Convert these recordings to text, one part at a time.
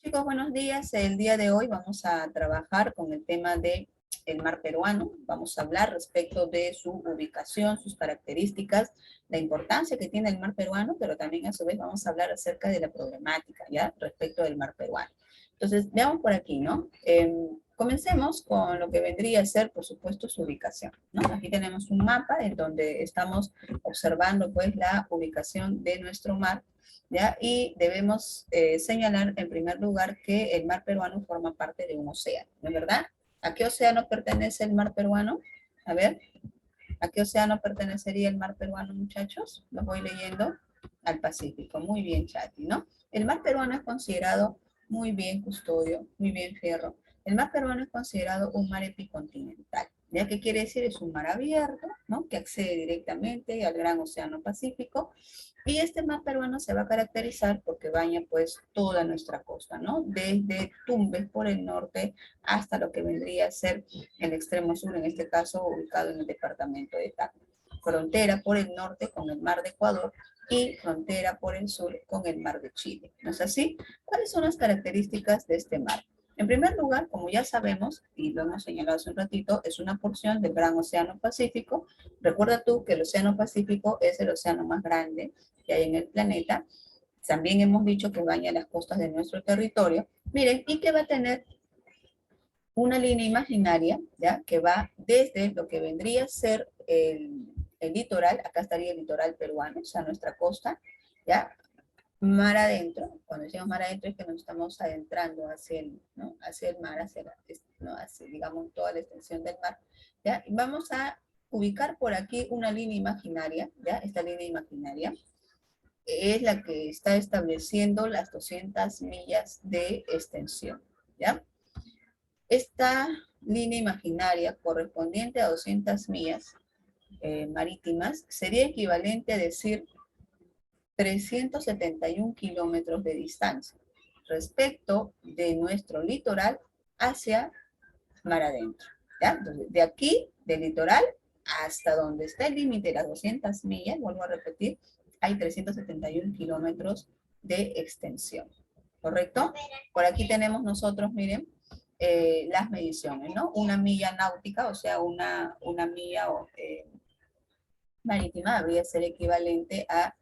Chicos, buenos días. El día de hoy vamos a trabajar con el tema de el mar peruano. Vamos a hablar respecto de su ubicación, sus características, la importancia que tiene el mar peruano, pero también a su vez vamos a hablar acerca de la problemática, ¿ya? Respecto del mar peruano. Entonces, veamos por aquí, ¿no? Comencemos con lo que vendría a ser, por supuesto, su ubicación, ¿no? Aquí tenemos un mapa en donde estamos observando, pues, la ubicación de nuestro mar, ¿ya? Y debemos señalar en primer lugar que el mar peruano forma parte de un océano, ¿no es verdad? ¿A qué océano pertenece el mar peruano? A ver, ¿a qué océano pertenecería el mar peruano, muchachos? Los voy leyendo. Al Pacífico. Muy bien, Chati, ¿no? El mar peruano es considerado muy bien, Custodio, muy bien, Fierro. El mar peruano es considerado un mar epicontinental. ¿Ya qué quiere decir? Es un mar abierto, ¿no? Que accede directamente al gran océano Pacífico. Y este mar peruano se va a caracterizar porque baña pues toda nuestra costa, ¿no? Desde Tumbes por el norte hasta lo que vendría a ser el extremo sur, en este caso ubicado en el departamento de Tacna. Frontera por el norte con el mar de Ecuador y frontera por el sur con el mar de Chile. ¿No es así? ¿Cuáles son las características de este mar? En primer lugar, como ya sabemos, y lo hemos señalado hace un ratito, es una porción del Gran Océano Pacífico. Recuerda tú que el Océano Pacífico es el océano más grande que hay en el planeta. También hemos dicho que baña las costas de nuestro territorio. Miren, y que va a tener una línea imaginaria, ¿ya? Que va desde lo que vendría a ser el litoral, acá estaría el litoral peruano, o sea, nuestra costa, ¿ya? Mar adentro, cuando decimos mar adentro es que nos estamos adentrando hacia el, ¿no? Hacia el mar, hacia, ¿no? Hacia, digamos, toda la extensión del mar, ¿ya? Y vamos a ubicar por aquí una línea imaginaria, ¿ya? Esta línea imaginaria es la que está estableciendo las 200 millas de extensión, ¿ya? Esta línea imaginaria correspondiente a 200 millas marítimas sería equivalente a decir 371 kilómetros de distancia respecto de nuestro litoral hacia mar adentro. ¿Ya? Entonces, de aquí, del litoral, hasta donde está el límite de las 200 millas, vuelvo a repetir, hay 371 kilómetros de extensión. ¿Correcto? Por aquí tenemos nosotros, miren, las mediciones, ¿no? Una milla náutica, o sea, una milla marítima, habría ser equivalente a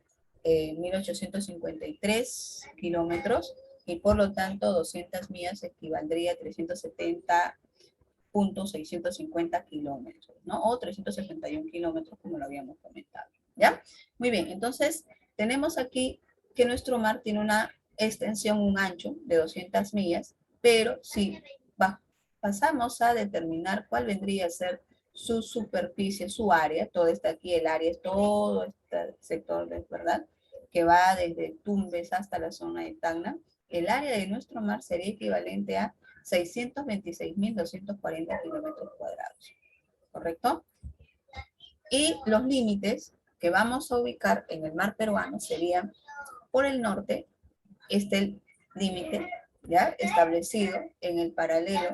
1853 kilómetros y por lo tanto 200 millas equivaldría a 370.650 kilómetros, ¿no? O 371 kilómetros como lo habíamos comentado, ¿ya? Muy bien, entonces tenemos aquí que nuestro mar tiene una extensión, un ancho de 200 millas, pero si pasamos a determinar cuál vendría a ser su superficie, su área, todo está aquí, el área es todo este sector, ¿verdad? Que va desde Tumbes hasta la zona de Tacna. El área de nuestro mar sería equivalente a 626.240 kilómetros cuadrados, ¿correcto? Y los límites que vamos a ubicar en el mar peruano serían por el norte, este límite, ¿ya? Establecido en el paralelo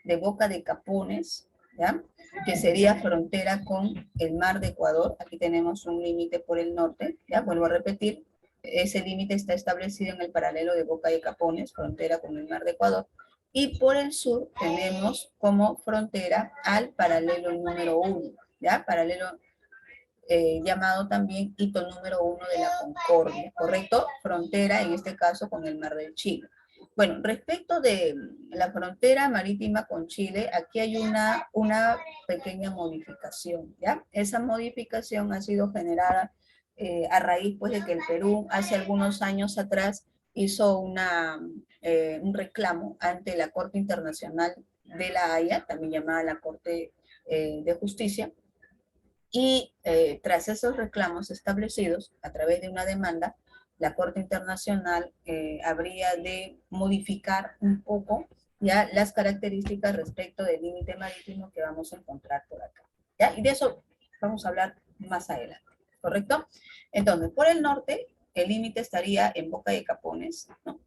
de Boca de Capones, ¿ya? Que sería frontera con el mar de Ecuador. Aquí tenemos un límite por el norte, ¿ya? Vuelvo a repetir, ese límite está establecido en el paralelo de Boca de Capones, frontera con el mar de Ecuador. Y por el sur tenemos como frontera al paralelo número 1, ¿ya? Paralelo llamado también hito número 1 de la Concordia, ¿correcto? Frontera, en este caso, con el Mar del Chile. Bueno, respecto de la frontera marítima con Chile, aquí hay una pequeña modificación, ¿ya? Esa modificación ha sido generada a raíz, pues, de que el Perú hace algunos años atrás hizo un reclamo ante la Corte Internacional de la Haya, también llamada la Corte de Justicia, y tras esos reclamos establecidos a través de una demanda, la Corte Internacional habría de modificar un poco ya las características respecto del límite marítimo que vamos a encontrar por acá. ¿Ya? Y de eso vamos a hablar más adelante, ¿correcto? Entonces, por el norte, el límite estaría en Boca de Capones, ¿no?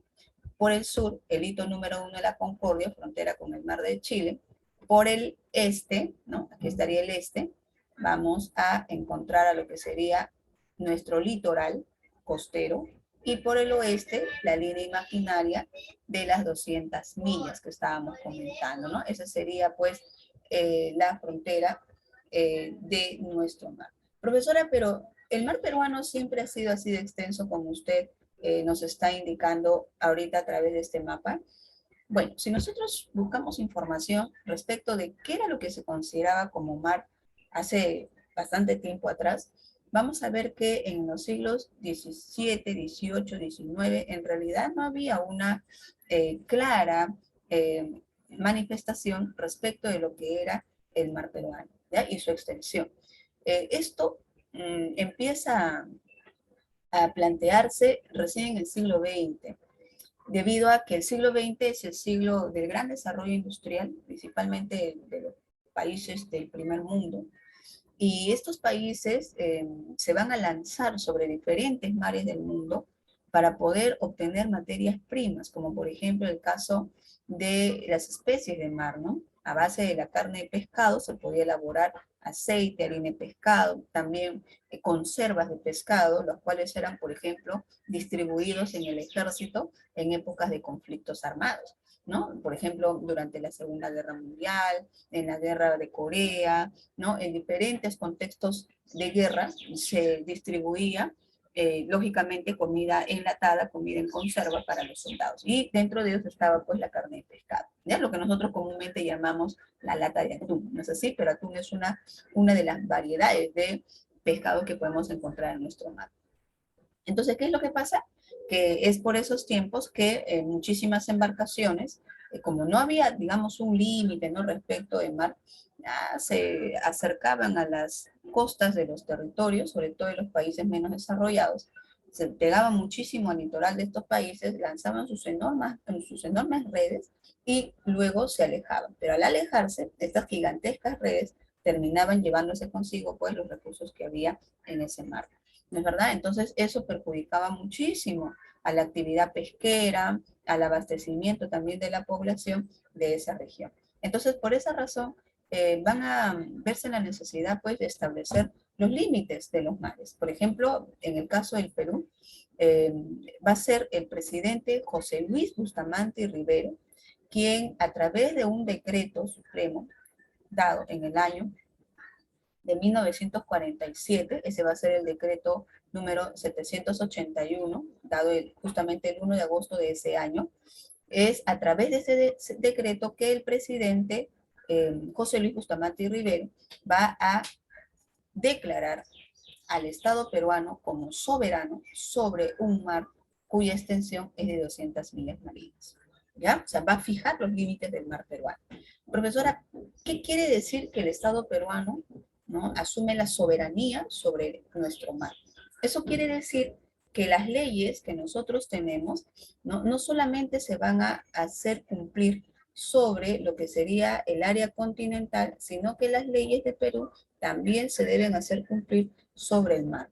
Por el sur, el hito número 1 de la Concordia, frontera con el Mar de Chile. Por el este, ¿no? Aquí estaría el este, vamos a encontrar a lo que sería nuestro litoral costero y por el oeste la línea imaginaria de las 200 millas que estábamos comentando, ¿no? Esa sería pues la frontera de nuestro mar. Profesora, pero el mar peruano siempre ha sido así de extenso como usted nos está indicando ahorita a través de este mapa. Bueno, si nosotros buscamos información respecto de qué era lo que se consideraba como mar hace bastante tiempo atrás, vamos a ver que en los siglos XVII, XVIII, XIX, en realidad no había una clara manifestación respecto de lo que era el mar peruano, ¿ya? Y su extensión. Esto empieza a plantearse recién en el siglo XX, debido a que el siglo XX es el siglo del gran desarrollo industrial, principalmente de los países del primer mundo, y estos países se van a lanzar sobre diferentes mares del mundo para poder obtener materias primas, como por ejemplo el caso de las especies de mar, ¿no? A base de la carne de pescado se podía elaborar aceite, harina de pescado, también conservas de pescado, los cuales eran, por ejemplo, distribuidos en el ejército en épocas de conflictos armados, ¿no? Por ejemplo, durante la Segunda Guerra Mundial, en la Guerra de Corea, ¿no? En diferentes contextos de guerra se distribuía, lógicamente, comida enlatada, comida en conserva para los soldados. Y dentro de ellos estaba, pues, la carne de pescado, ¿ya? Lo que nosotros comúnmente llamamos la lata de atún, ¿no es así? Pero atún es una de las variedades de pescado que podemos encontrar en nuestro mar. Entonces, ¿qué es lo que pasa? Que es por esos tiempos que muchísimas embarcaciones, como no había, digamos, un límite, ¿no?, respecto del mar, se acercaban a las costas de los territorios, sobre todo de los países menos desarrollados, se pegaban muchísimo al litoral de estos países, lanzaban sus enormes redes y luego se alejaban. Pero al alejarse, estas gigantescas redes terminaban llevándose consigo pues los recursos que había en ese mar. ¿No es verdad? Entonces eso perjudicaba muchísimo a la actividad pesquera, al abastecimiento también de la población de esa región. Entonces, por esa razón, van a verse la necesidad pues de establecer los límites de los mares. Por ejemplo, en el caso del Perú, va a ser el presidente José Luis Bustamante y Rivero quien a través de un decreto supremo dado en el año de 1947, ese va a ser el decreto número 781, dado justamente el 1 de agosto de ese año, es a través de ese decreto que el presidente José Luis Bustamante y Rivero va a declarar al Estado peruano como soberano sobre un mar cuya extensión es de 200 millas marinas. ¿Ya? O sea, va a fijar los límites del mar peruano. Profesora, ¿qué quiere decir que el Estado peruano, ¿no?, asume la soberanía sobre nuestro mar? Eso quiere decir que las leyes que nosotros tenemos no solamente se van a hacer cumplir sobre lo que sería el área continental, sino que las leyes de Perú también se deben hacer cumplir sobre el mar.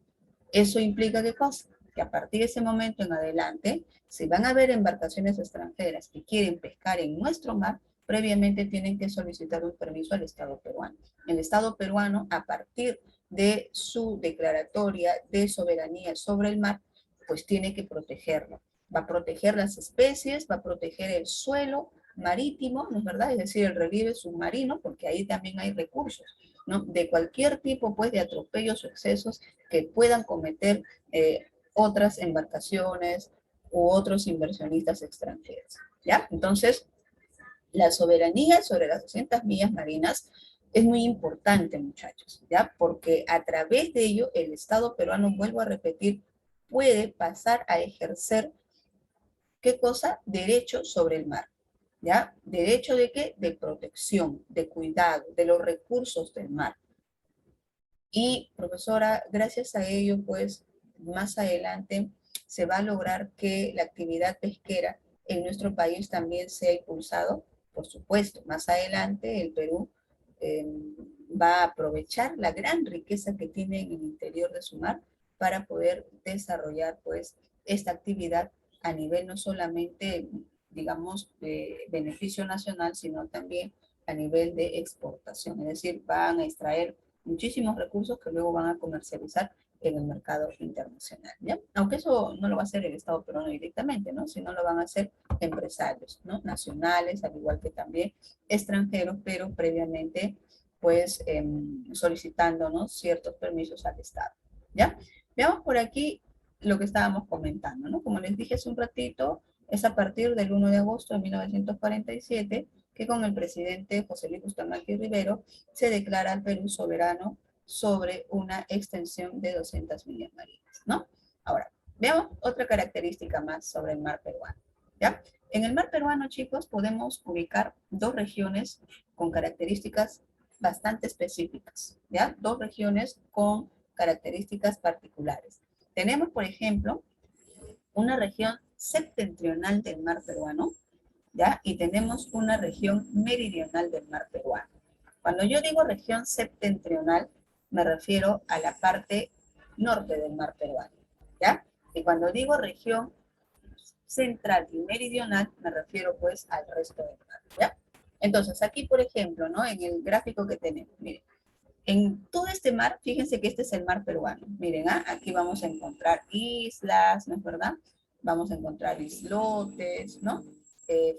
¿Eso implica qué cosa? Que a partir de ese momento en adelante, si van a haber embarcaciones extranjeras que quieren pescar en nuestro mar, previamente tienen que solicitar un permiso al Estado peruano. El Estado peruano, a partir de su declaratoria de soberanía sobre el mar, pues tiene que protegerlo. Va a proteger las especies, va a proteger el suelo marítimo, ¿no es verdad? Es decir, el relieve submarino, porque ahí también hay recursos, ¿no?, de cualquier tipo, pues, de atropellos o excesos que puedan cometer otras embarcaciones u otros inversionistas extranjeros, ¿ya? Entonces, la soberanía sobre las 200 millas marinas es muy importante, muchachos, ¿ya? Porque a través de ello, el Estado peruano, vuelvo a repetir, puede pasar a ejercer, ¿qué cosa? Derecho sobre el mar, ¿ya? ¿Derecho de qué? De protección, de cuidado, de los recursos del mar. Y, profesora, gracias a ello, pues, más adelante se va a lograr que la actividad pesquera en nuestro país también sea impulsado. Por supuesto, más adelante el Perú eh, va a aprovechar la gran riqueza que tiene en el interior de su mar para poder desarrollar, pues, esta actividad a nivel no solamente, digamos, de beneficio nacional, sino también a nivel de exportación. Es decir, van a extraer muchísimos recursos que luego van a comercializar en el mercado internacional, ¿ya? Aunque eso no lo va a hacer el Estado peruano directamente, ¿no? Sino lo van a hacer empresarios, ¿no? Nacionales, al igual que también extranjeros, pero previamente, pues, solicitando, ¿no? Ciertos permisos al Estado, ¿ya? Veamos por aquí lo que estábamos comentando, ¿no? Como les dije hace un ratito, es a partir del 1 de agosto de 1947 que con el presidente José Luis Bustamante Rivero se declara al Perú soberano sobre una extensión de 200 millas marinas, ¿no? Ahora, veamos otra característica más sobre el mar peruano, ¿ya? En el mar peruano, chicos, podemos ubicar dos regiones con características bastante específicas, ¿ya? Dos regiones con características particulares. Tenemos, por ejemplo, una región septentrional del mar peruano, ¿ya? Y tenemos una región meridional del mar peruano. Cuando yo digo región septentrional, me refiero a la parte norte del mar peruano, ¿ya? Y cuando digo región central y meridional, me refiero pues al resto del mar, ¿ya? Entonces, aquí, por ejemplo, ¿no? En el gráfico que tenemos, miren, en todo este mar, fíjense que este es el mar peruano. Miren, aquí vamos a encontrar islas, ¿no es verdad? Vamos a encontrar islotes, ¿no?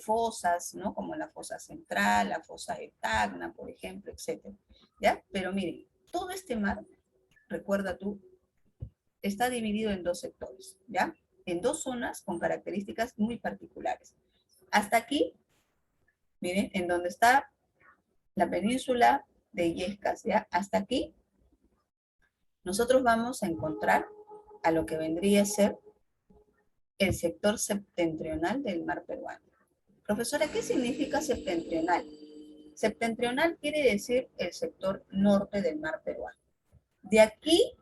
Fosas, ¿no? Como la fosa central, la fosa de Tacna, por ejemplo, etcétera, ¿ya? Pero miren, todo este mar, recuerda tú, está dividido en dos sectores, ¿ya? En dos zonas con características muy particulares. Hasta aquí, miren, en donde está la península de Illescas, ¿ya? Hasta aquí, nosotros vamos a encontrar a lo que vendría a ser el sector septentrional del mar peruano. Profesora, ¿qué significa septentrional? Septentrional quiere decir el sector norte del mar peruano. De aquí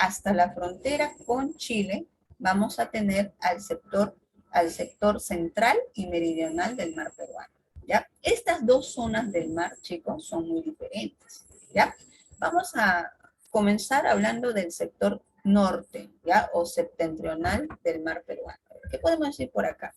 hasta la frontera con Chile, vamos a tener al sector central y meridional del mar peruano, ¿ya? Estas dos zonas del mar, chicos, son muy diferentes, ¿ya? Vamos a comenzar hablando del sector norte, ¿ya? O septentrional del mar peruano. ¿Qué podemos decir por acá?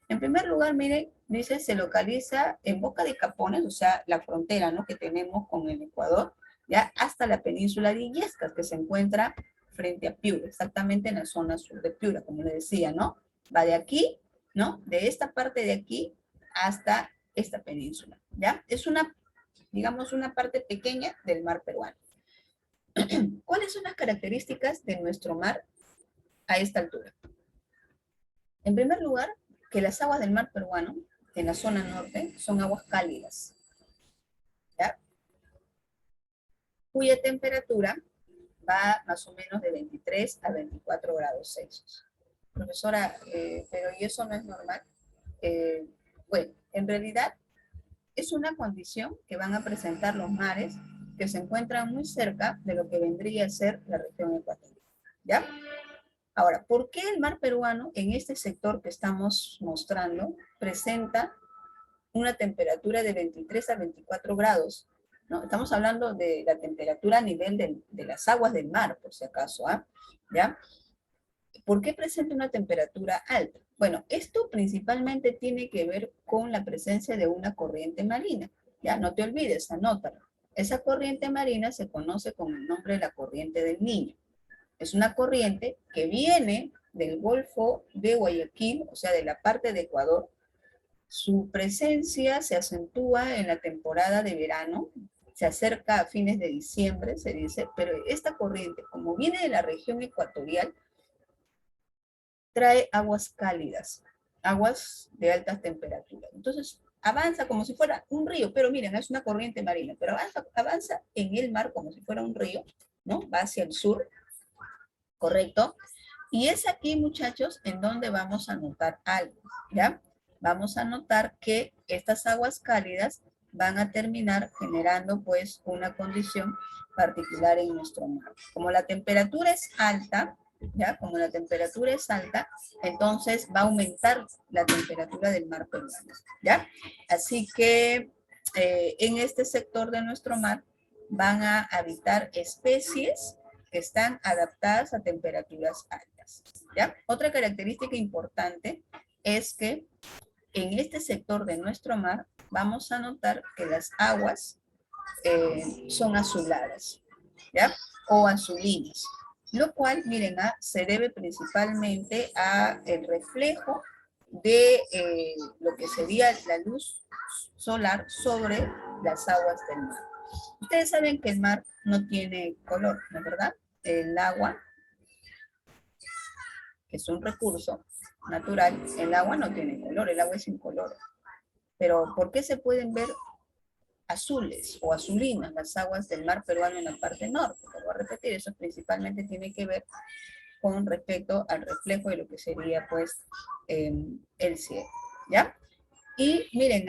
En primer lugar, miren, dice, se localiza en Boca de Capones, o sea, la frontera, ¿no? Que tenemos con el Ecuador, ¿ya? Hasta la península de Illescas, que se encuentra frente a Piura, exactamente en la zona sur de Piura, como les decía, ¿no? Va de aquí, ¿no? De esta parte de aquí hasta esta península, ¿ya? Es una, digamos, una parte pequeña del mar peruano. ¿Cuáles son las características de nuestro mar a esta altura? En primer lugar, que las aguas del mar peruano, en la zona norte, son aguas cálidas, ¿ya? Cuya temperatura va más o menos de 23 a 24 grados Celsius. Profesora, pero ¿y eso no es normal? Bueno, en realidad es una condición que van a presentar los mares que se encuentran muy cerca de lo que vendría a ser la región ecuatorial, ¿ya? Ahora, ¿por qué el mar peruano en este sector que estamos mostrando presenta una temperatura de 23 a 24 grados? ¿No? Estamos hablando de la temperatura a nivel de las aguas del mar, por si acaso, ¿ah? ¿Ya? ¿Por qué presenta una temperatura alta? Bueno, esto principalmente tiene que ver con la presencia de una corriente marina. Ya, no te olvides, anótalo. Esa corriente marina se conoce con el nombre de la corriente del Niño. Es una corriente que viene del Golfo de Guayaquil, o sea, de la parte de Ecuador. Su presencia se acentúa en la temporada de verano, se acerca a fines de diciembre, se dice, pero esta corriente, como viene de la región ecuatorial, trae aguas cálidas, aguas de altas temperaturas. Entonces, avanza como si fuera un río, pero miren, es una corriente marina, pero avanza en el mar como si fuera un río, ¿no? Va hacia el sur, ¿correcto? Y es aquí, muchachos, en donde vamos a notar algo, ¿ya? Vamos a notar que estas aguas cálidas van a terminar generando, pues, una condición particular en nuestro mar. Como la temperatura es alta, ¿ya? Como la temperatura es alta, entonces va a aumentar la temperatura del mar peruano, ¿ya? Así que en este sector de nuestro mar van a habitar especies que están adaptadas a temperaturas altas, ¿ya? Otra característica importante es que en este sector de nuestro mar vamos a notar que las aguas son azuladas, ¿ya? O azulinas. lo cual, miren, se debe principalmente a el reflejo de lo que sería la luz solar sobre las aguas del mar. Ustedes saben que el mar no tiene color, ¿no es verdad? El agua, que es un recurso natural, el agua no tiene color, el agua es incoloro. Pero ¿por qué se pueden ver azules o azulinas las aguas del mar peruano en la parte norte? Lo voy a repetir, eso principalmente tiene que ver con respecto al reflejo de lo que sería pues el cielo, ¿ya? Y miren,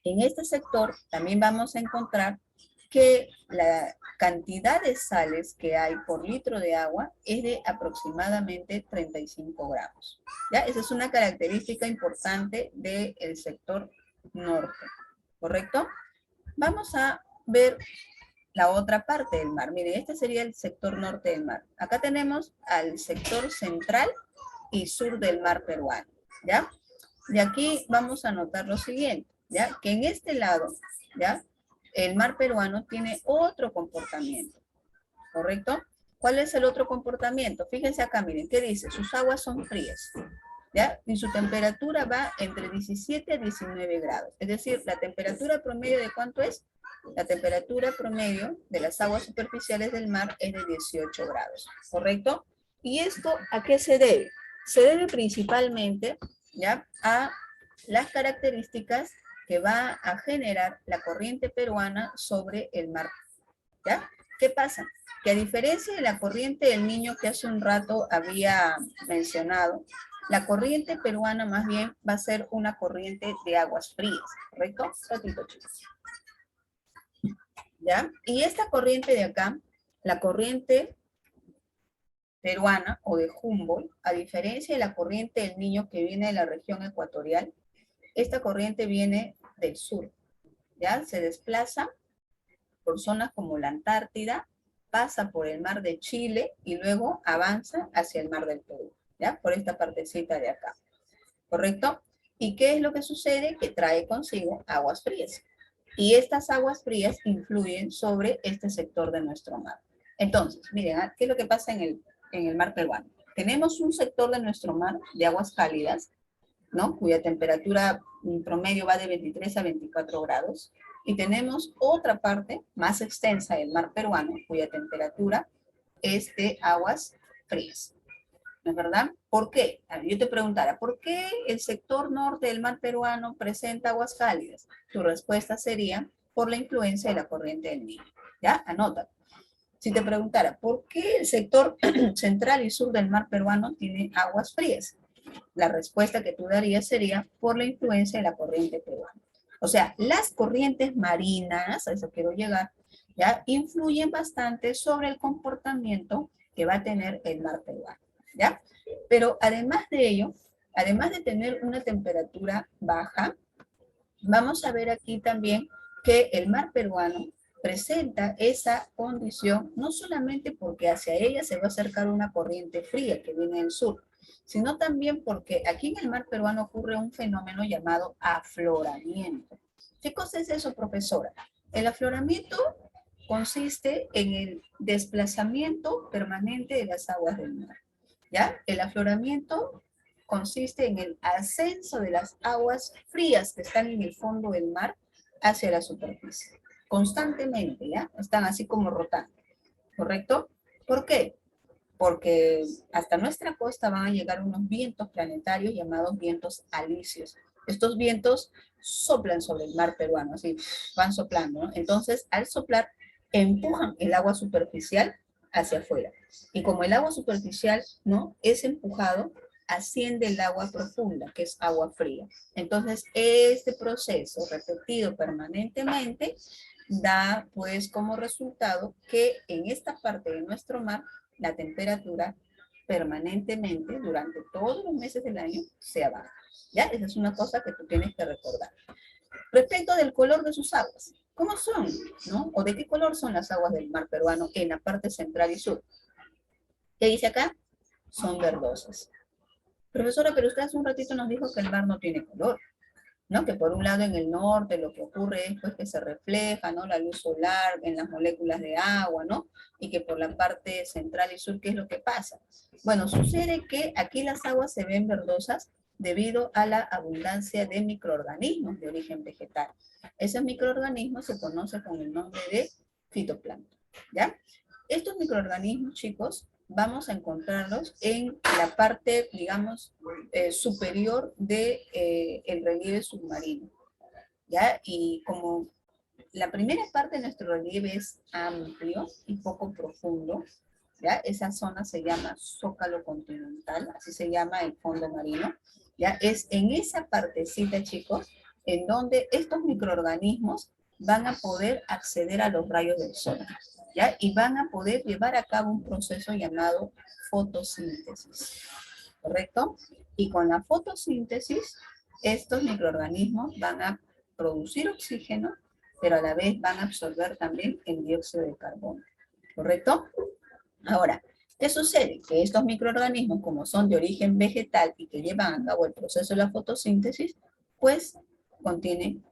en este sector también vamos a encontrar que la cantidad de sales que hay por litro de agua es de aproximadamente 35 gramos. ¿Ya? Esa es una característica importante del sector norte, ¿correcto? Vamos a ver la otra parte del mar. Miren, este sería el sector norte del mar. Acá tenemos al sector central y sur del mar peruano, ¿ya? Y aquí vamos a notar lo siguiente, ¿ya? Que en este lado, ¿ya? El mar peruano tiene otro comportamiento, ¿correcto? ¿Cuál es el otro comportamiento? Fíjense acá, miren, ¿qué dice? Sus aguas son frías, ¿ya? Y su temperatura va entre 17 a 19 grados. Es decir, la temperatura promedio ¿de cuánto es? La temperatura promedio de las aguas superficiales del mar es de 18 grados, ¿correcto? ¿Y esto a qué se debe? Se debe principalmente, ¿ya?, a las características que va a generar la corriente peruana sobre el mar, ¿ya? ¿Qué pasa? Que a diferencia de la corriente del Niño que hace un rato había mencionado, la corriente peruana más bien va a ser una corriente de aguas frías, ¿correcto? Un ratito, chicos. ¿Ya? Y esta corriente de acá, la corriente peruana o de Humboldt, a diferencia de la corriente del Niño que viene de la región ecuatorial, esta corriente viene del sur, ¿ya? Se desplaza por zonas como la Antártida, pasa por el mar de Chile y luego avanza hacia el mar del Perú, ¿ya? Por esta partecita de acá, ¿correcto? ¿Y qué es lo que sucede? Que trae consigo aguas frías. Y estas aguas frías influyen sobre este sector de nuestro mar. Entonces, miren, ¿qué es lo que pasa en el mar peruano? Tenemos un sector de nuestro mar de aguas cálidas, ¿no? Cuya temperatura promedio va de 23 a 24 grados. Y tenemos otra parte más extensa del mar peruano, cuya temperatura es de aguas frías. ¿No es verdad? ¿Por qué? Yo te preguntara, ¿por qué el sector norte del mar peruano presenta aguas cálidas? Tu respuesta sería por la influencia de la corriente del Niño. ¿Ya? Anota. Si te preguntara, ¿por qué el sector central y sur del mar peruano tiene aguas frías? La respuesta que tú darías sería por la influencia de la corriente peruana. O sea, las corrientes marinas, a eso quiero llegar, ¿ya? Influyen bastante sobre el comportamiento que va a tener el mar peruano, ¿ya? Pero además de ello, además de tener una temperatura baja, vamos a ver aquí también que el mar peruano presenta esa condición no solamente porque hacia ella se va a acercar una corriente fría que viene del sur, sino también porque aquí en el mar peruano ocurre un fenómeno llamado afloramiento. ¿Qué cosa es eso, profesora? El afloramiento consiste en el desplazamiento permanente de las aguas del mar, ¿ya? El afloramiento consiste en el ascenso de las aguas frías que están en el fondo del mar hacia la superficie. Constantemente, ¿ya? Están así como rotando, ¿correcto? ¿Por qué? Porque hasta nuestra costa van a llegar unos vientos planetarios llamados vientos alisios. Estos vientos soplan sobre el mar peruano, así van soplando, ¿no? Entonces, al soplar, empujan el agua superficial hacia afuera. Y como el agua superficial, ¿no?, es empujado, asciende el agua profunda, que es agua fría. Entonces, este proceso repetido permanentemente da, pues, como resultado que en esta parte de nuestro mar la temperatura permanentemente durante todos los meses del año se baja. ¿Ya? Esa es una cosa que tú tienes que recordar. Respecto del color de sus aguas, ¿cómo son? ¿No? ¿O de qué color son las aguas del mar peruano en la parte central y sur? ¿Qué dice acá? Son verdosas. Profesora, pero usted hace un ratito nos dijo que el mar no tiene color. ¿no? Que por un lado en el norte lo que ocurre es pues, que se refleja, ¿no? La luz solar en las moléculas de agua, ¿no? Y que por la parte central y sur, ¿qué es lo que pasa? Bueno, sucede que aquí las aguas se ven verdosas debido a la abundancia de microorganismos de origen vegetal. Esos microorganismos se conocen con el nombre de fitoplancton, ¿ya? Estos microorganismos, chicos, vamos a encontrarlos en la parte, digamos, superior de, el relieve submarino, ¿ya? Y como la primera parte de nuestro relieve es amplio y poco profundo, ¿ya? Esa zona se llama zócalo continental, así se llama el fondo marino, ¿ya? Es en esa partecita, chicos, en donde estos microorganismos van a poder acceder a los rayos del sol, ¿ya? Y van a poder llevar a cabo un proceso llamado fotosíntesis, ¿correcto? Y con la fotosíntesis, estos microorganismos van a producir oxígeno, pero a la vez van a absorber también el dióxido de carbono, ¿correcto? Ahora, ¿qué sucede? Que estos microorganismos, como son de origen vegetal y que llevan a cabo el proceso de la fotosíntesis, pues contienen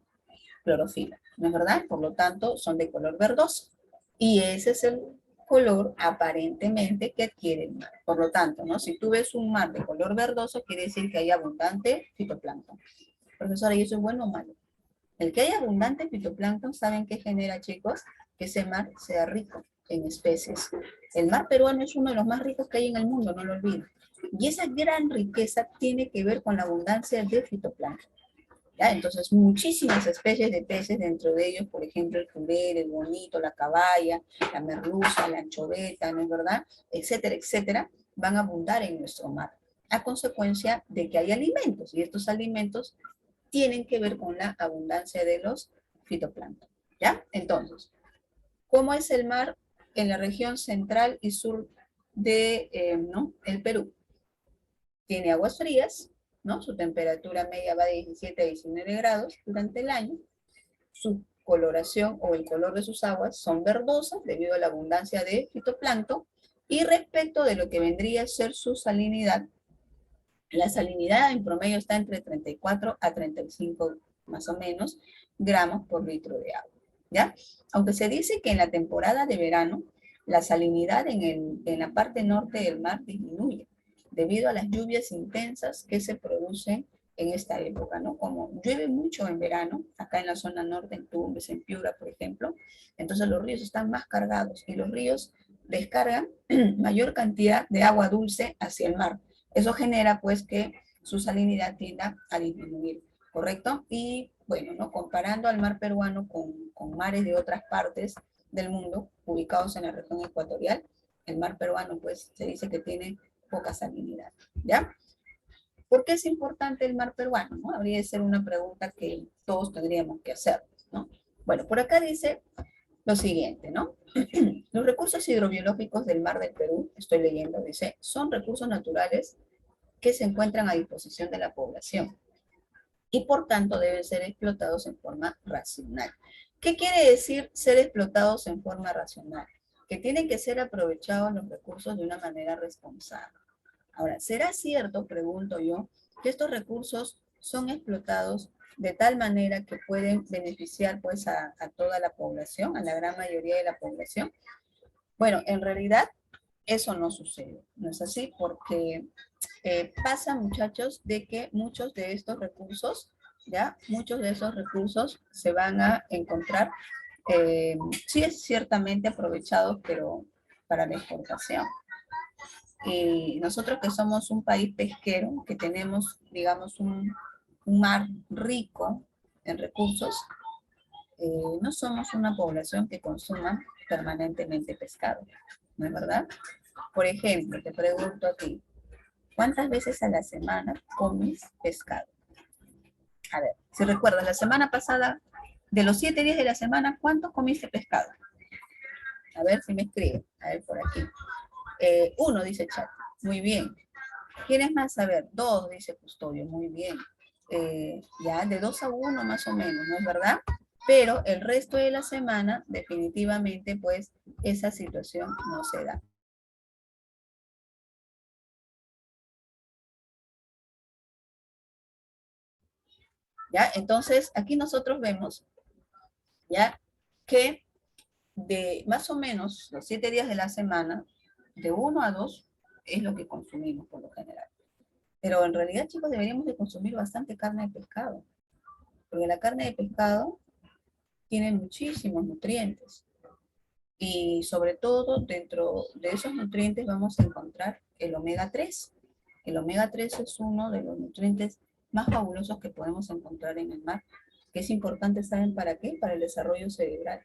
clorofila, ¿no es verdad? Por lo tanto, son de color verdoso. Y ese es el color aparentemente que adquiere el mar. Por lo tanto, ¿no? Si tú ves un mar de color verdoso, quiere decir que hay abundante fitoplancton. Profesora, ¿y eso es bueno o malo? El que haya abundante fitoplancton, ¿saben qué genera, chicos? Que ese mar sea rico en especies. El mar peruano es uno de los más ricos que hay en el mundo, no lo olviden. Y esa gran riqueza tiene que ver con la abundancia de fitoplancton, ¿ya? Entonces, muchísimas especies de peces, dentro de ellos, por ejemplo, el jurel, el bonito, la caballa, la merluza, la anchoveta, ¿no es verdad? Etcétera, etcétera, van a abundar en nuestro mar, a consecuencia de que hay alimentos, y estos alimentos tienen que ver con la abundancia de los fitoplancton, ¿ya? Entonces, ¿cómo es el mar en la región central y sur de, ¿no? el Perú? Tiene aguas frías, ¿no? Su temperatura media va de 17 a 19 grados durante el año. Su coloración o el color de sus aguas son verdosas debido a la abundancia de fitoplancton. Y respecto de lo que vendría a ser su salinidad, la salinidad en promedio está entre 34 a 35 más o menos gramos por litro de agua, ¿ya? Aunque se dice que en la temporada de verano la salinidad en la parte norte del mar disminuye debido a las lluvias intensas que se producen en esta época, ¿no? Como llueve mucho en verano, acá en la zona norte, en Tumbes, en Piura, por ejemplo, entonces los ríos están más cargados y los ríos descargan mayor cantidad de agua dulce hacia el mar. Eso genera pues que su salinidad tienda a disminuir, ¿correcto? Y bueno, ¿no? Comparando al mar peruano con mares de otras partes del mundo ubicados en la región ecuatorial, el mar peruano pues se dice que tiene poca salinidad, ¿ya? ¿Por qué es importante el mar peruano? ¿No? Habría de ser una pregunta que todos tendríamos que hacer, ¿no? Bueno, por acá dice lo siguiente, ¿no? Los recursos hidrobiológicos del mar del Perú, estoy leyendo, dice, son recursos naturales que se encuentran a disposición de la población y por tanto deben ser explotados en forma racional. ¿Qué quiere decir ser explotados en forma racional? Que tienen que ser aprovechados los recursos de una manera responsable. Ahora, ¿será cierto, pregunto yo, que estos recursos son explotados de tal manera que pueden beneficiar pues a toda la población, a la gran mayoría de la población? Bueno, en realidad eso no sucede, ¿no es así? Porque pasa, muchachos, de que muchos de estos recursos, ¿ya? Muchos de esos recursos se van a encontrar, sí es ciertamente aprovechados, pero para la exportación. Y nosotros que somos un país pesquero, que tenemos, digamos, un mar rico en recursos, no somos una población que consuma permanentemente pescado, ¿no es verdad? Por ejemplo, te pregunto a ti, ¿cuántas veces a la semana comes pescado? A ver, si recuerdas, la semana pasada, de los 7 días de la semana, ¿cuántos comiste pescado? A ver si me escribe. A ver, por aquí. Uno, dice chat. Muy bien. ¿Quién más? A ver, dos, dice Custodio. Muy bien. Ya, de 2 a 1 más o menos, ¿no es verdad? Pero el resto de la semana, definitivamente, pues, esa situación no se da. ¿ya? Entonces, aquí nosotros vemos, ¿ya? Que de más o menos los 7 días de la semana, de 1 a 2 es lo que consumimos por lo general. Pero en realidad, chicos, deberíamos de consumir bastante carne de pescado, porque la carne de pescado tiene muchísimos nutrientes. Y sobre todo, dentro de esos nutrientes vamos a encontrar el omega 3. El omega 3 es uno de los nutrientes más fabulosos que podemos encontrar en el mar, que es importante, ¿saben para qué? Para el desarrollo cerebral,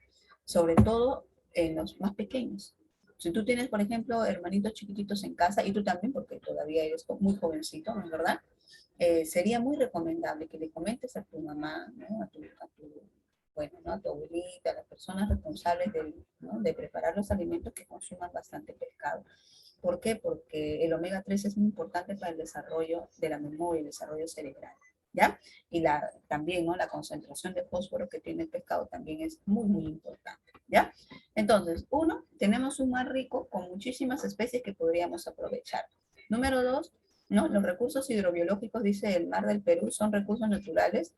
sobre todo en los más pequeños. Si tú tienes, por ejemplo, hermanitos chiquititos en casa, y tú también, porque todavía eres muy jovencito, ¿no es verdad? Sería muy recomendable que le comentes a tu mamá, ¿no? Bueno, ¿no? A tu abuelita, a las personas responsables ¿no? de preparar los alimentos, que consuman bastante pescado. ¿Por qué? Porque el omega 3 es muy importante para el desarrollo de la memoria, el desarrollo cerebral, ¿ya? Y también, ¿no? La concentración de fósforo que tiene el pescado también es muy, muy importante, ¿ya? Entonces, uno, tenemos un mar rico con muchísimas especies que podríamos aprovechar. Número dos, ¿no? Los recursos hidrobiológicos, dice el mar del Perú, son recursos naturales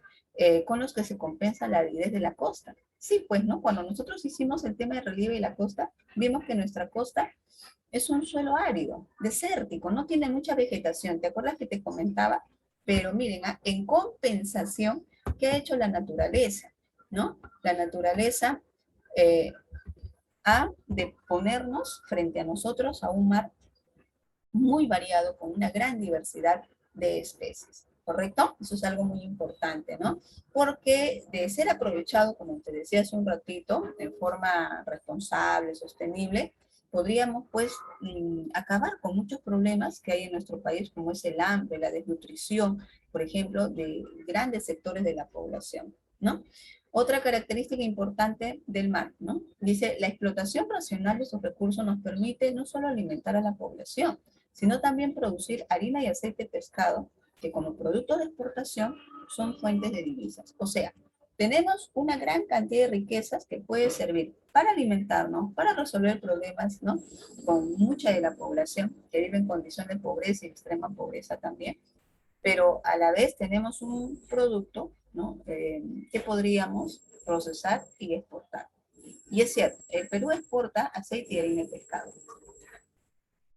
con los que se compensa la aridez de la costa. Sí, pues, ¿no? Cuando nosotros hicimos el tema de relieve y la costa, vimos que nuestra costa es un suelo árido, desértico, no tiene mucha vegetación. ¿Te acuerdas que te comentaba? Pero miren, en compensación, ¿qué ha hecho la naturaleza? ¿No? La naturaleza ha de ponernos frente a nosotros a un mar muy variado, con una gran diversidad de especies, ¿correcto? Eso es algo muy importante, ¿no? Porque de ser aprovechado, como te decía hace un ratito, de forma responsable, sostenible, podríamos pues acabar con muchos problemas que hay en nuestro país, como es el hambre, la desnutrición, por ejemplo, de grandes sectores de la población, ¿no? Otra característica importante del mar, ¿no? Dice, la explotación racional de sus recursos nos permite no solo alimentar a la población, sino también producir harina y aceite de pescado, que como productos de exportación son fuentes de divisas. O sea, tenemos una gran cantidad de riquezas que puede servir para alimentarnos, para resolver problemas, ¿no? Con mucha de la población que vive en condición de pobreza y extrema pobreza también, pero a la vez tenemos un producto, ¿no? Que podríamos procesar y exportar. Y es cierto, el Perú exporta aceite y harina de pescado.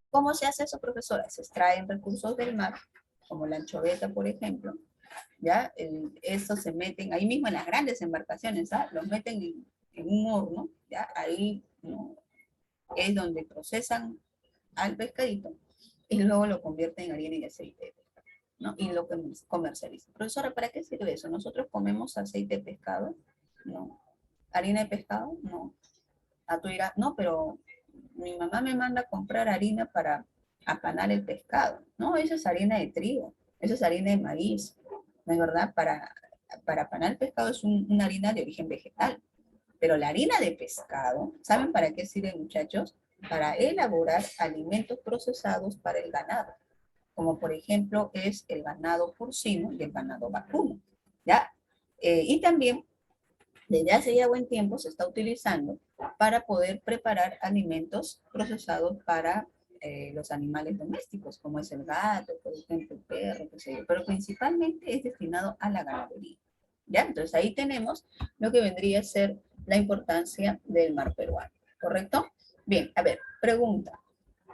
¿Cómo se hace eso, profesora? Se extraen recursos del mar, como la anchoveta, por ejemplo, ¿ya? Estos se meten ahí mismo en las grandes embarcaciones, ¿ah? Los meten en un horno, ¿ya? Ahí, ¿no? Es donde procesan al pescadito y luego lo convierten en harina y aceite, ¿no? Y lo comercializan. Profesora, ¿para qué sirve eso? ¿Nosotros comemos aceite de pescado? No. ¿Harina de pescado? No. A tú dirás, no, pero mi mamá me manda a comprar harina para apanar el pescado. No, eso es harina de trigo, eso es harina de maíz. ¿No es verdad? Para apanar el pescado es una harina de origen vegetal. Pero la harina de pescado, ¿saben para qué sirve, muchachos? Para elaborar alimentos procesados para el ganado, como por ejemplo es el ganado porcino y el ganado vacuno, ¿ya? Y también desde hace ya buen tiempo se está utilizando para poder preparar alimentos procesados para los animales domésticos, como es el gato, por ejemplo, el perro, qué sé yo, pero principalmente es destinado a la ganadería. ¿Ya? Entonces ahí tenemos lo que vendría a ser la importancia del mar peruano, ¿correcto? Bien, a ver, pregunta.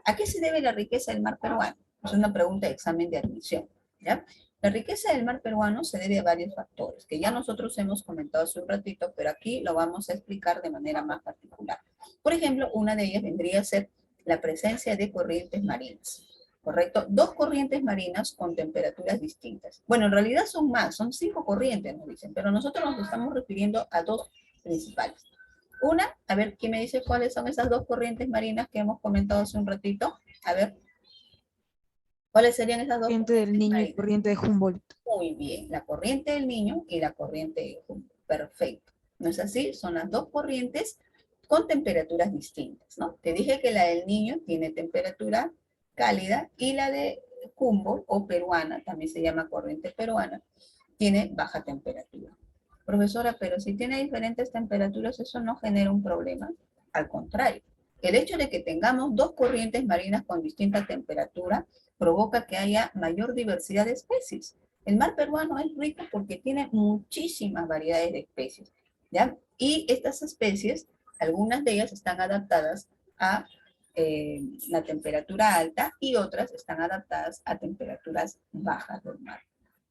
¿A qué se debe la riqueza del mar peruano? Es una pregunta de examen de admisión, ¿ya? La riqueza del mar peruano se debe a varios factores, que ya nosotros hemos comentado hace un ratito, pero aquí lo vamos a explicar de manera más particular. Por ejemplo, una de ellas vendría a ser la presencia de corrientes marinas, ¿correcto? Dos corrientes marinas con temperaturas distintas. Bueno, en realidad son más, son 5 corrientes, nos dicen, pero nosotros nos estamos refiriendo a dos principales. Una, a ver, ¿quién me dice cuáles son esas dos corrientes marinas que hemos comentado hace un ratito? A ver, ¿cuáles serían esas dos Corriente del corrientes Niño y marinas? corriente de Humboldt. Muy bien, la corriente del Niño y la corriente de Humboldt. Perfecto. ¿No es así? Son las dos corrientes con temperaturas distintas, ¿no? Te dije que la del Niño tiene temperatura cálida y la de Humboldt o peruana, también se llama corriente peruana, tiene baja temperatura. Profesora, pero si tiene diferentes temperaturas, ¿eso no genera un problema? Al contrario, el hecho de que tengamos dos corrientes marinas con distinta temperatura provoca que haya mayor diversidad de especies. El mar peruano es rico porque tiene muchísimas variedades de especies, ¿ya? Y estas especies, algunas de ellas están adaptadas a la temperatura alta y otras están adaptadas a temperaturas bajas del mar,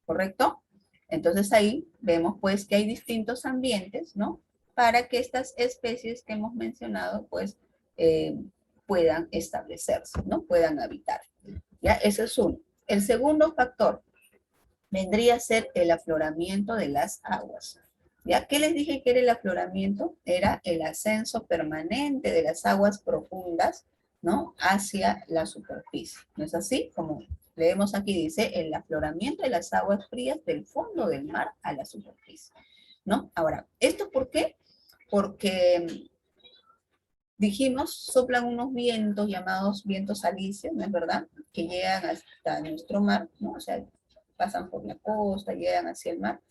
¿correcto? Entonces ahí vemos pues que hay distintos ambientes, ¿no? Para que estas especies que hemos mencionado pues eh, puedan establecerse, ¿no? Puedan habitar. ¿Ya? Ese es uno. El segundo factor vendría a ser el afloramiento de las aguas. ¿Ya? ¿Qué les dije que era el afloramiento? Era el ascenso permanente de las aguas profundas, ¿no? Hacia la superficie. ¿No es así? Como leemos aquí, dice, el afloramiento de las aguas frías del fondo del mar a la superficie, ¿no? Ahora, ¿esto por qué? Porque dijimos, soplan unos vientos llamados vientos alisios, ¿no es verdad? Que llegan hasta nuestro mar, ¿no? O sea, pasan por la costa, llegan hacia el mar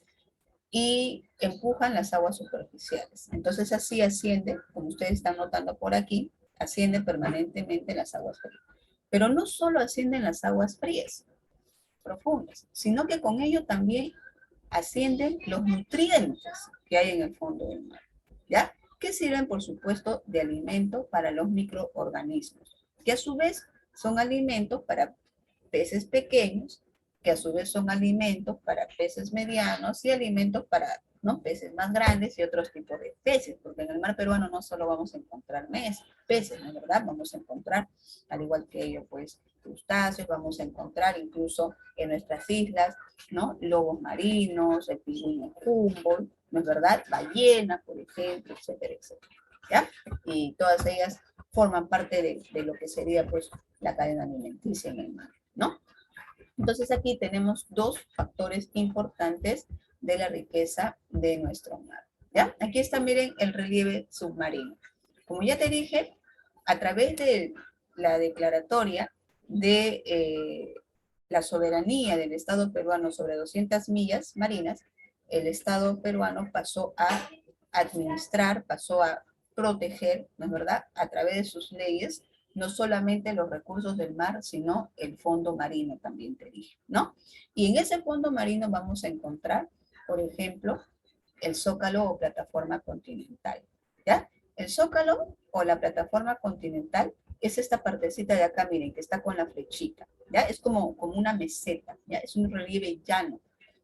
y empujan las aguas superficiales. Entonces así asciende, como ustedes están notando por aquí, asciende permanentemente las aguas frías. Pero no solo ascienden las aguas frías profundas, sino que con ello también ascienden los nutrientes que hay en el fondo del mar, ¿ya? Que sirven, por supuesto, de alimento para los microorganismos, que a su vez son alimentos para peces pequeños, que a su vez son alimentos para peces medianos y alimentos para, ¿no?, peces más grandes y otros tipos de peces, porque en el mar peruano no solo vamos a encontrar peces, ¿no es verdad? Vamos a encontrar, al igual que ellos, pues, crustáceos, vamos a encontrar incluso en nuestras islas, ¿no? Lobos marinos, el pingüino Humboldt, ¿no es verdad? Ballenas, por ejemplo, etcétera, etcétera, ¿ya? Y todas ellas forman parte de lo que sería, pues, la cadena alimenticia en el mar, ¿no? Entonces aquí tenemos dos factores importantes de la riqueza de nuestro mar, ¿ya? Aquí está, miren, el relieve submarino. Como ya te dije, a través de la declaratoria de la soberanía del Estado peruano sobre 200 millas marinas, el Estado peruano pasó a administrar, pasó a proteger, ¿no es verdad?, a través de sus leyes, no solamente los recursos del mar, sino el fondo marino, también te dije, ¿no? Y en ese fondo marino vamos a encontrar, por ejemplo, el zócalo o plataforma continental, ¿ya? El zócalo o la plataforma continental es esta partecita de acá, miren, que está con la flechita, ¿ya? Es como una meseta, ¿ya? Es un relieve llano,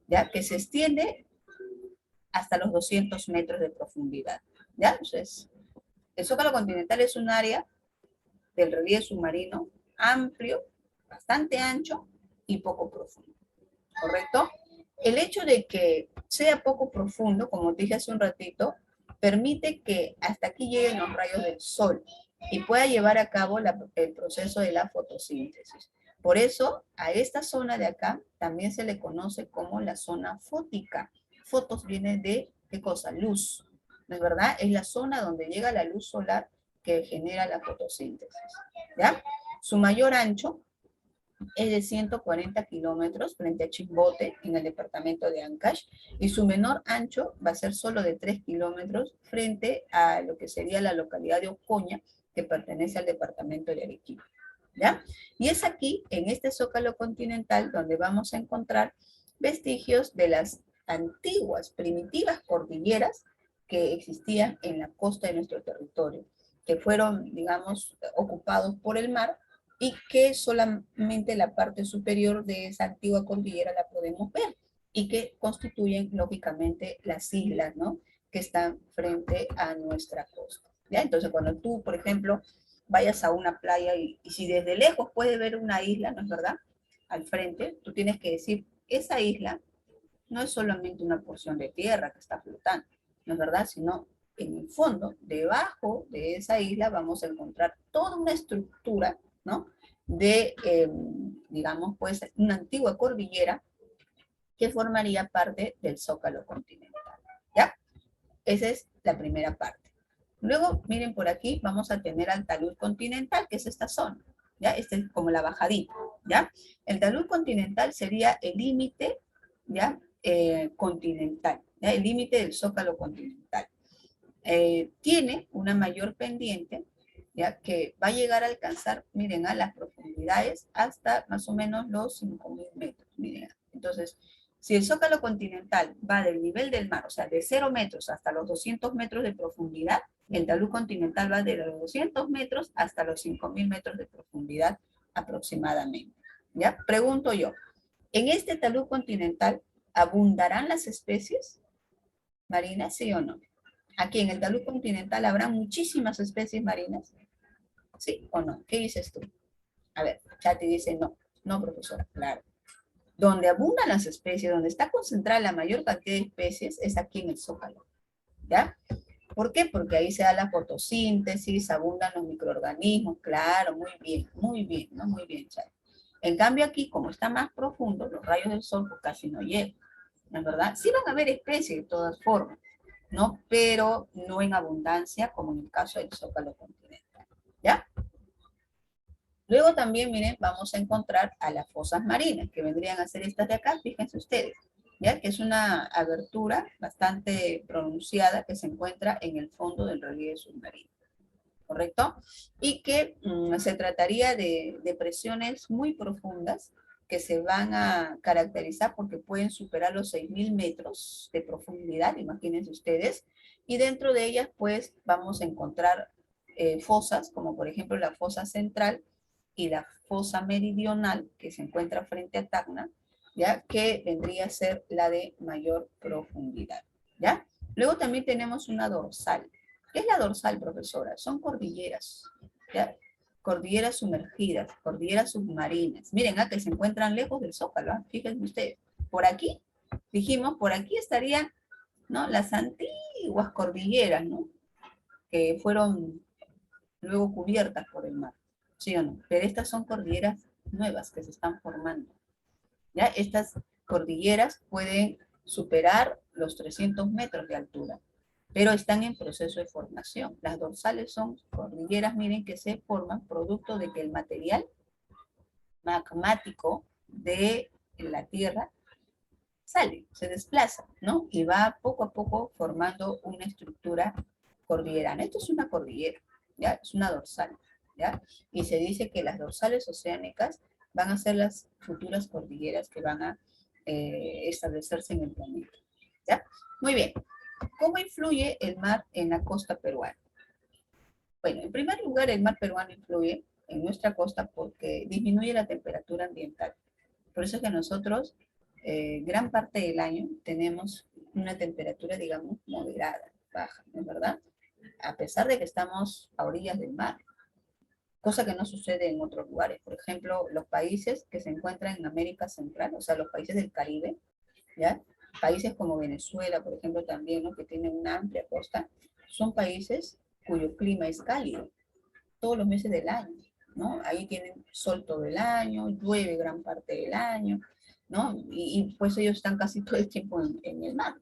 ¿ya? Que se extiende hasta los 200 metros de profundidad, ¿ya? Entonces, el zócalo continental es un área del relieve submarino amplio, bastante ancho y poco profundo, ¿correcto? El hecho de que sea poco profundo, como te dije hace un ratito, permite que hasta aquí lleguen los rayos del sol y pueda llevar a cabo el proceso de la fotosíntesis. Por eso, a esta zona de acá también se le conoce como la zona fótica. Fotos viene de, ¿qué cosa? Luz, ¿no es verdad? Es la zona donde llega la luz solar que genera la fotosíntesis, ¿ya? Su mayor ancho es de 140 kilómetros frente a Chimbote, en el departamento de Ancash, y su menor ancho va a ser solo de 3 kilómetros frente a lo que sería la localidad de Ocoña, que pertenece al departamento de Arequipa, ¿ya? Y es aquí, en este zócalo continental, donde vamos a encontrar vestigios de las antiguas, primitivas cordilleras que existían en la costa de nuestro territorio, que fueron, digamos, ocupados por el mar y que solamente la parte superior de esa antigua cordillera la podemos ver y que constituyen, lógicamente, las islas, ¿no?, que están frente a nuestra costa, ¿ya? Entonces, cuando tú, por ejemplo, vayas a una playa y si desde lejos puedes ver una isla, ¿no es verdad?, al frente, tú tienes que decir, esa isla no es solamente una porción de tierra que está flotando, ¿no es verdad?, sino en el fondo, debajo de esa isla, vamos a encontrar toda una estructura, ¿no?, de, digamos, pues, una antigua cordillera que formaría parte del zócalo continental, ¿ya? Esa es la primera parte. Luego, miren por aquí, vamos a tener al talud continental, que es esta zona, ¿ya? Este es como la bajadita, ¿ya? El talud continental sería el límite, ¿ya?, continental, ¿ya?, el límite del zócalo continental. Tiene una mayor pendiente, ¿ya?, que va a llegar a alcanzar, miren, a las profundidades hasta más o menos los 5.000 metros, miren. Entonces, Si el zócalo continental va del nivel del mar, o sea, de 0 metros hasta los 200 metros de profundidad, el talud continental va de los 200 metros hasta los 5.000 metros de profundidad aproximadamente. ¿Ya? Pregunto yo, ¿en este talud continental abundarán las especies marinas, sí o no? Aquí en el talud continental habrá muchísimas especies marinas, ¿sí o no? ¿Qué dices tú? A ver, Chati dice no. No, profesora, claro. Donde abundan las especies, donde está concentrada la mayor cantidad de especies, es aquí en el zócalo, ¿ya? ¿Por qué? Porque ahí se da la fotosíntesis, abundan los microorganismos, claro, muy bien, ¿no? Muy bien, Chati. En cambio aquí, como está más profundo, los rayos del sol pues, casi no llegan, ¿no es verdad? Sí van a haber especies de todas formas, ¿no? Pero no en abundancia como en el caso del zócalo continental, ¿ya? Luego también, miren, vamos a encontrar a las fosas marinas, que vendrían a ser estas de acá, fíjense ustedes, ¿ya? Que es una abertura bastante pronunciada que se encuentra en el fondo del relieve submarino, ¿correcto? Y que se trataría de depresiones muy profundas que se van a caracterizar porque pueden superar los 6.000 metros de profundidad, imagínense ustedes, y dentro de ellas pues vamos a encontrar fosas, como por ejemplo la fosa central y la fosa meridional, que se encuentra frente a Tacna, ¿ya? Que vendría a ser la de mayor profundidad, ¿ya? Luego también tenemos una dorsal. ¿Qué es la dorsal, profesora? Son cordilleras, ¿ya? Cordilleras sumergidas, cordilleras submarinas. Miren, que se encuentran lejos del Zócalo, ¿eh? Fíjense ustedes. Por aquí, dijimos, por aquí estarían, ¿no? Las antiguas cordilleras, ¿no? Que fueron luego cubiertas por el mar, ¿sí o no? Pero estas son cordilleras nuevas que se están formando, ¿ya? Estas cordilleras pueden superar los 300 metros de altura, pero están en proceso de formación. Las dorsales son cordilleras, miren, que se forman producto de que el material magmático de la Tierra sale, se desplaza, ¿no? Y va poco a poco formando una estructura cordillerana. Esto es una cordillera, ¿ya? Es una dorsal, ¿ya? Y se dice que las dorsales oceánicas van a ser las futuras cordilleras que van a establecerse en el planeta, ¿ya? Muy bien. ¿Cómo influye el mar en la costa peruana? Bueno, en primer lugar, el mar peruano influye en nuestra costa porque disminuye la temperatura ambiental. Por eso es que nosotros, gran parte del año, tenemos una temperatura, digamos, moderada, baja, ¿no es verdad? A pesar de que estamos a orillas del mar, cosa que no sucede en otros lugares. Por ejemplo, los países que se encuentran en América Central, o sea, los países del Caribe, ¿ya? Países como Venezuela, por ejemplo, también, ¿no? Que tienen una amplia costa, son países cuyo clima es cálido todos los meses del año, ¿no? Ahí tienen sol todo el año, llueve gran parte del año, ¿no? Y pues ellos están casi todo el tiempo en el mar.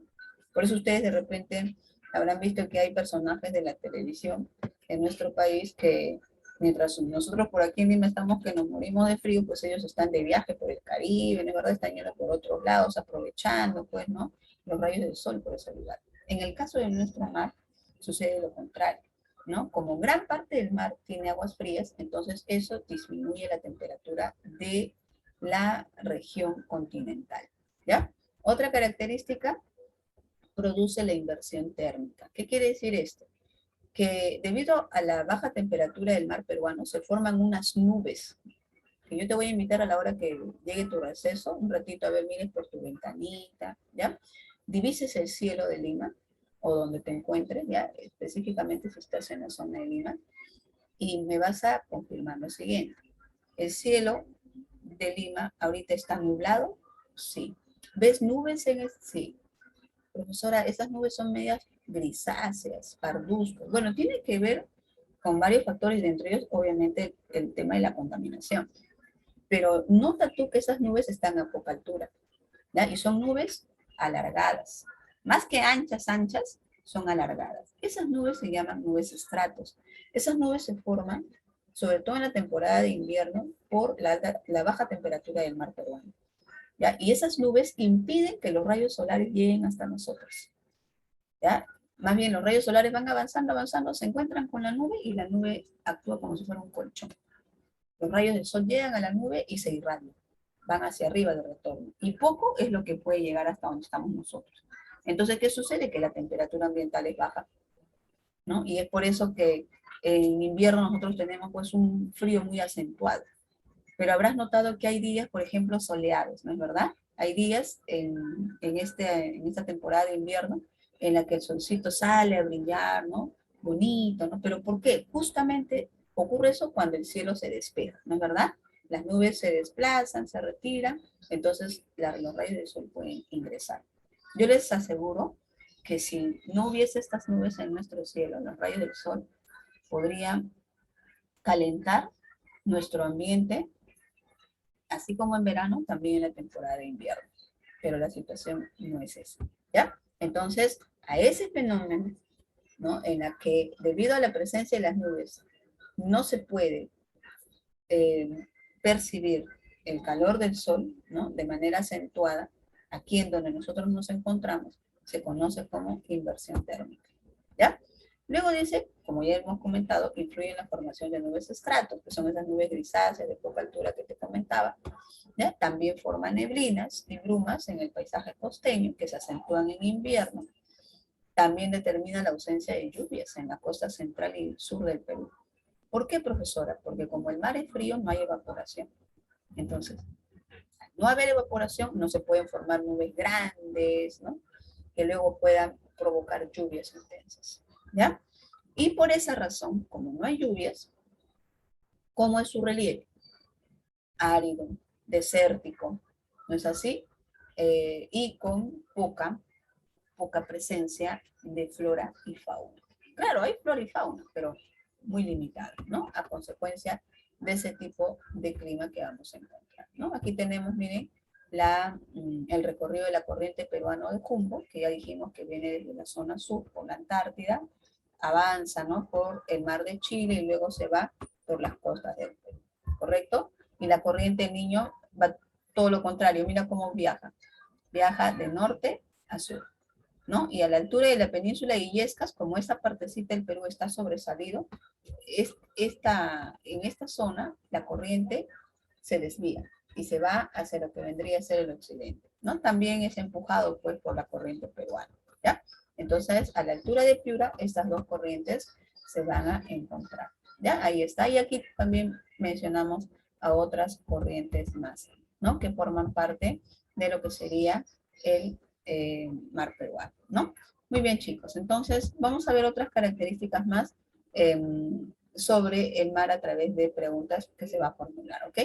Por eso ustedes de repente habrán visto que hay personajes de la televisión en nuestro país que mientras nosotros por aquí en Lima estamos que nos morimos de frío, pues ellos están de viaje por el Caribe, ¿no? ¿Verdad? Están yendo por otros lados, aprovechando, pues, ¿no? Los rayos del sol por ese lugar. En el caso de nuestro mar, sucede lo contrario, ¿no? Como gran parte del mar tiene aguas frías, entonces eso disminuye la temperatura de la región continental, ¿ya? Otra característica, produce la inversión térmica. ¿Qué quiere decir esto? Que debido a la baja temperatura del mar peruano se forman unas nubes, que yo te voy a invitar a la hora que llegue tu receso, un ratito a ver, mires por tu ventanita, ¿ya? Divises el cielo de Lima, o donde te encuentres, ¿ya? Específicamente si estás en la zona de Lima, y me vas a confirmar lo siguiente. El cielo de Lima ahorita está nublado, sí. ¿Ves nubes en el? Sí. Profesora, esas nubes son medias grisáceas, parduzcas. Bueno, tiene que ver con varios factores, de entre ellos, obviamente, el tema de la contaminación. Pero nota tú que esas nubes están a poca altura, ¿ya? Y son nubes alargadas. Más que anchas, anchas, son alargadas. Esas nubes se llaman nubes estratos. Esas nubes se forman, sobre todo en la temporada de invierno, por la baja temperatura del mar peruano, ¿ya? Y esas nubes impiden que los rayos solares lleguen hasta nosotros, ¿ya? Más bien, los rayos solares van avanzando, avanzando, se encuentran con la nube y la nube actúa como si fuera un colchón. Los rayos del sol llegan a la nube y se irradian, van hacia arriba de retorno. Y poco es lo que puede llegar hasta donde estamos nosotros. Entonces, ¿qué sucede? Que la temperatura ambiental es baja, ¿no? Y es por eso que en invierno nosotros tenemos pues un frío muy acentuado. Pero habrás notado que hay días, por ejemplo, soleados, ¿no es verdad? Hay días en esta temporada de invierno en la que el solcito sale a brillar, ¿no? Bonito, ¿no? Pero ¿por qué? Justamente ocurre eso cuando el cielo se despeja, ¿no es verdad? Las nubes se desplazan, se retiran, entonces los rayos del sol pueden ingresar. Yo les aseguro que si no hubiese estas nubes en nuestro cielo, los rayos del sol podrían calentar nuestro ambiente, así como en verano, también en la temporada de invierno. Pero la situación no es esa, ¿ya? Entonces, a ese fenómeno, ¿no? En la que debido a la presencia de las nubes no se puede percibir el calor del sol, ¿no? De manera acentuada, aquí en donde nosotros nos encontramos, se conoce como inversión térmica, ¿ya? Luego dice, como ya hemos comentado, influye en la formación de nubes estratos, que son esas nubes grisáceas de poca altura que te comentaba, ¿ya? También forma neblinas y brumas en el paisaje costeño, que se acentúan en invierno. También determina la ausencia de lluvias en la costa central y sur del Perú. ¿Por qué, profesora? Porque como el mar es frío, no hay evaporación. Entonces, al no haber evaporación, no se pueden formar nubes grandes, ¿no? Que luego puedan provocar lluvias intensas, ¿ya? Y por esa razón, como no hay lluvias, ¿cómo es su relieve? Árido, desértico, ¿no es así? Y con poca presencia de flora y fauna. Claro, hay flora y fauna, pero muy limitada, ¿no? A consecuencia de ese tipo de clima que vamos a encontrar, ¿no? Aquí tenemos, miren, el recorrido de la corriente peruana de Humboldt, que ya dijimos que viene desde la zona sur por la Antártida, avanza, ¿no? Por el mar de Chile y luego se va por las costas del Perú, ¿correcto? Y la corriente Niño va todo lo contrario, mira cómo viaja de norte a sur, ¿no? Y a la altura de la península de Illescas, como esta partecita del Perú está sobresalido, en esta zona la corriente se desvía y se va hacia lo que vendría a ser el occidente, ¿no? También es empujado pues por la corriente peruana, ¿ya? Entonces, a la altura de Piura, estas dos corrientes se van a encontrar, ¿ya? Ahí está. Y aquí también mencionamos a otras corrientes más, ¿no? Que forman parte de lo que sería el mar peruano, ¿no? Muy bien, chicos. Entonces, vamos a ver otras características más sobre el mar a través de preguntas que se va a formular, ¿ok?